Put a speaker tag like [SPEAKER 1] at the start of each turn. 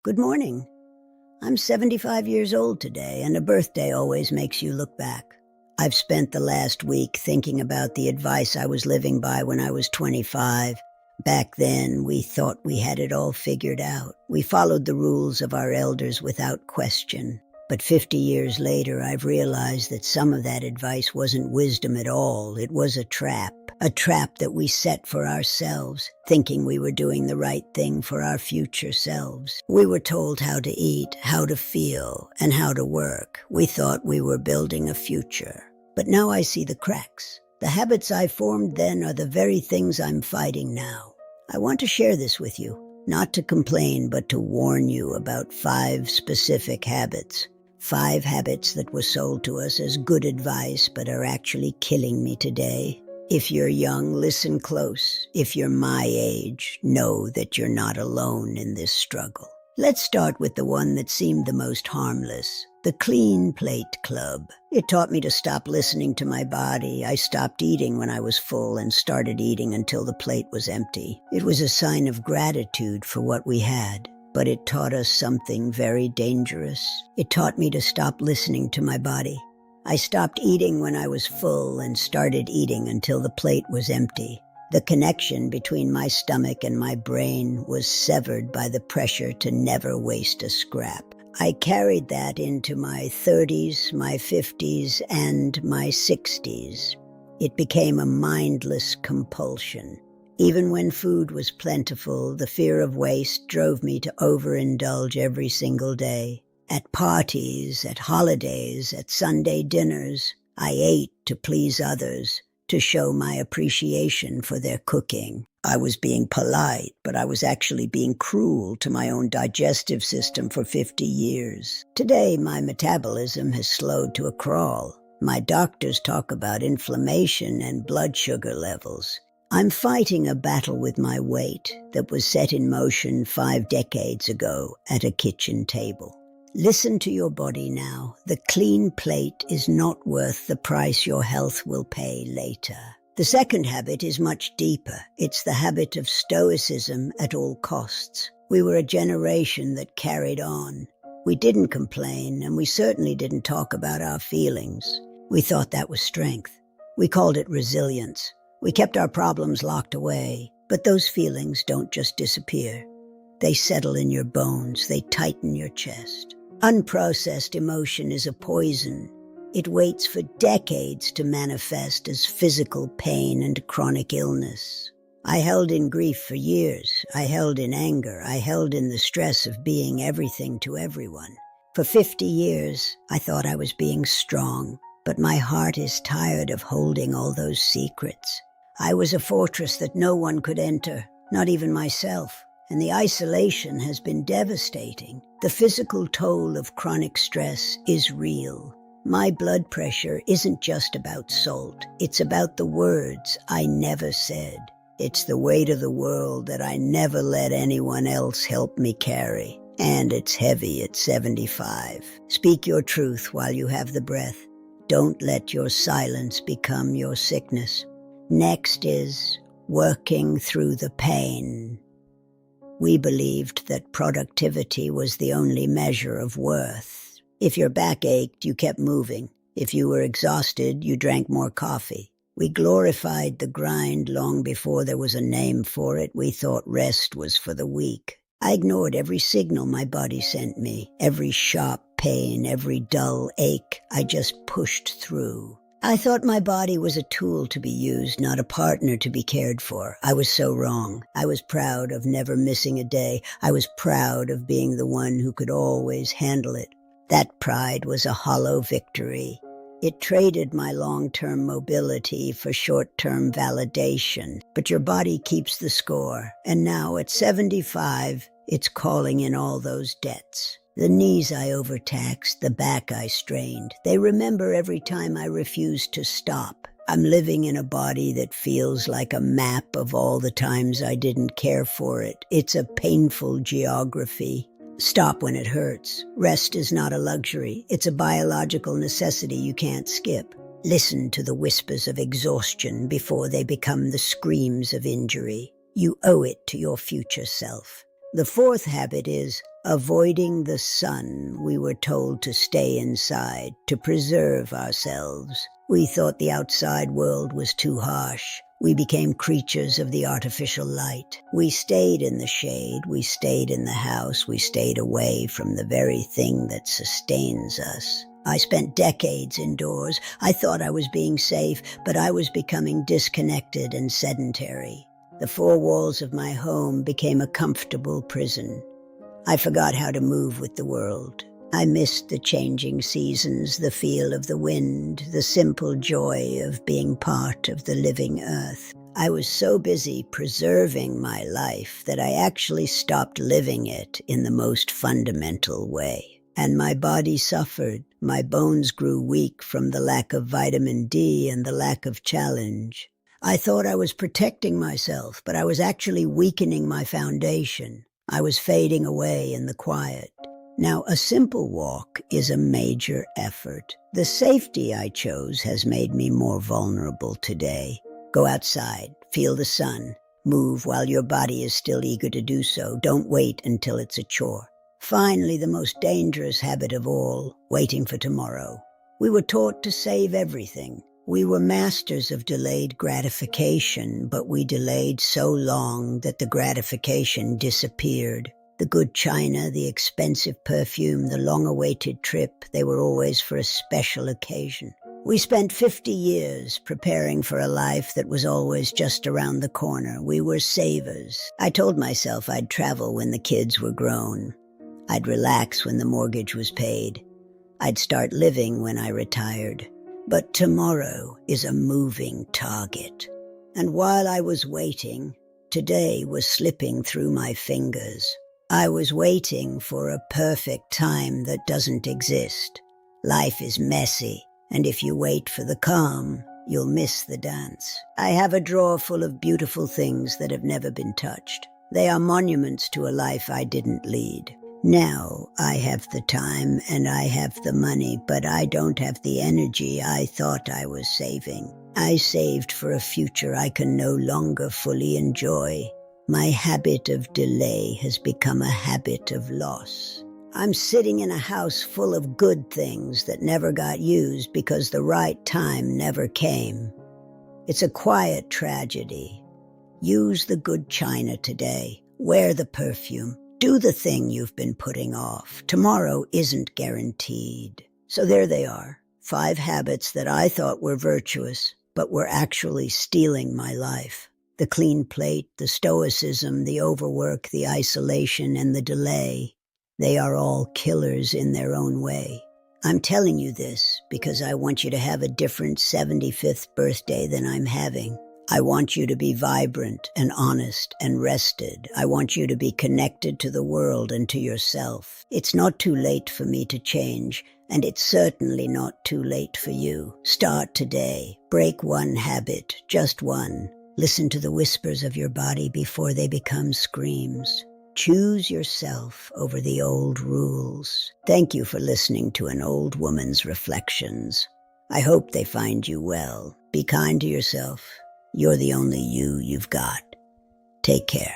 [SPEAKER 1] Good morning. I'm 75 years old today, and a birthday always makes you look back. I've spent the last week thinking about the advice I was living by when I was 25. Back then, we thought we had it all figured out. We followed the rules of our elders without question. But 50 years later, I've realized that some of that advice wasn't wisdom at all. It was a trap that we set for ourselves, thinking we were doing the right thing for our future selves. We were told how to eat, how to feel, and how to work. We thought we were building a future. But now I see the cracks. The habits I formed then are the very things I'm fighting now. I want to share this with you, not to complain, but to warn you about 5 specific habits. 5 habits that were sold to us as good advice but are actually killing me today. If you're young, listen close. If you're my age, know that you're not alone in this struggle. Let's start with the one that seemed the most harmless, the Clean Plate Club. It taught me to stop listening to my body. I stopped eating when I was full and started eating until the plate was empty. It was a sign of gratitude for what we had. But it taught us something very dangerous. It taught me to stop listening to my body. I stopped eating when I was full and started eating until the plate was empty. The connection between my stomach and my brain was severed by the pressure to never waste a scrap. I carried that into my 30s, my 50s, and my 60s. It became a mindless compulsion. Even when food was plentiful, the fear of waste drove me to overindulge every single day. At parties, at holidays, at Sunday dinners, I ate to please others, to show my appreciation for their cooking. I was being polite, but I was actually being cruel to my own digestive system for 50 years. Today, my metabolism has slowed to a crawl. My doctors talk about inflammation and blood sugar levels. I'm fighting a battle with my weight that was set in motion 5 decades ago at a kitchen table. Listen to your body now. The clean plate is not worth the price your health will pay later. The second habit is much deeper. It's the habit of stoicism at all costs. We were a generation that carried on. We didn't complain, and we certainly didn't talk about our feelings. We thought that was strength. We called it resilience. We kept our problems locked away, but those feelings don't just disappear. They settle in your bones, they tighten your chest. Unprocessed emotion is a poison. It waits for decades to manifest as physical pain and chronic illness. I held in grief for years. I held in anger. I held in the stress of being everything to everyone. For 50 years, I thought I was being strong, but my heart is tired of holding all those secrets. I was a fortress that no one could enter, not even myself, and the isolation has been devastating. The physical toll of chronic stress is real. My blood pressure isn't just about salt. It's about the words I never said. It's the weight of the world that I never let anyone else help me carry. And it's heavy at 75. Speak your truth while you have the breath. Don't let your silence become your sickness. Next is working through the pain. We believed that productivity was the only measure of worth. If your back ached, you kept moving. If you were exhausted, you drank more coffee. We glorified the grind long before there was a name for it. We thought rest was for the weak. I ignored every signal my body sent me, every sharp pain, every dull ache. I just pushed through. I thought my body was a tool to be used, not a partner to be cared for. I was so wrong. I was proud of never missing a day. I was proud of being the one who could always handle it. That pride was a hollow victory. It traded my long-term mobility for short-term validation. But your body keeps the score. And now at 75, it's calling in all those debts. The knees I overtaxed, the back I strained. They remember every time I refused to stop. I'm living in a body that feels like a map of all the times I didn't care for it. It's a painful geography. Stop when it hurts. Rest is not a luxury. It's a biological necessity you can't skip. Listen to the whispers of exhaustion before they become the screams of injury. You owe it to your future self. The fourth habit is Avoiding the sun, we were told to stay inside, to preserve ourselves. We thought the outside world was too harsh. We became creatures of the artificial light. We stayed in the shade, we stayed in the house, we stayed away from the very thing that sustains us. I spent decades indoors. I thought I was being safe, but I was becoming disconnected and sedentary. The four walls of my home became a comfortable prison. I forgot how to move with the world. I missed the changing seasons, the feel of the wind, the simple joy of being part of the living earth. I was so busy preserving my life that I actually stopped living it in the most fundamental way. And my body suffered. My bones grew weak from the lack of vitamin D and the lack of challenge. I thought I was protecting myself, but I was actually weakening my foundation. I was fading away in the quiet. Now, a simple walk is a major effort. The safety I chose has made me more vulnerable today. Go outside, feel the sun, move while your body is still eager to do so. Don't wait until it's a chore. Finally, the most dangerous habit of all, waiting for tomorrow. We were taught to save everything. We were masters of delayed gratification, but we delayed so long that the gratification disappeared. The good china, the expensive perfume, the long-awaited trip, they were always for a special occasion. We spent 50 years preparing for a life that was always just around the corner. We were savers. I told myself I'd travel when the kids were grown. I'd relax when the mortgage was paid. I'd start living when I retired. But tomorrow is a moving target. And while I was waiting, today was slipping through my fingers. I was waiting for a perfect time that doesn't exist. Life is messy, and if you wait for the calm, you'll miss the dance. I have a drawer full of beautiful things that have never been touched. They are monuments to a life I didn't lead. Now I have the time and I have the money, but I don't have the energy I thought I was saving. I saved for a future I can no longer fully enjoy. My habit of delay has become a habit of loss. I'm sitting in a house full of good things that never got used because the right time never came. It's a quiet tragedy. Use the good china today. Wear the perfume. Do the thing you've been putting off. Tomorrow isn't guaranteed. So there they are, 5 habits that I thought were virtuous, but were actually stealing my life. The clean plate, the stoicism, the overwork, the isolation, and the delay. They are all killers in their own way. I'm telling you this because I want you to have a different 75th birthday than I'm having. I want you to be vibrant and honest and rested. I want you to be connected to the world and to yourself. It's not too late for me to change, and it's certainly not too late for you. Start today. Break one habit, just one. Listen to the whispers of your body before they become screams. Choose yourself over the old rules. Thank you for listening to an old woman's reflections. I hope they find you well. Be kind to yourself. You're the only you've got. Take care.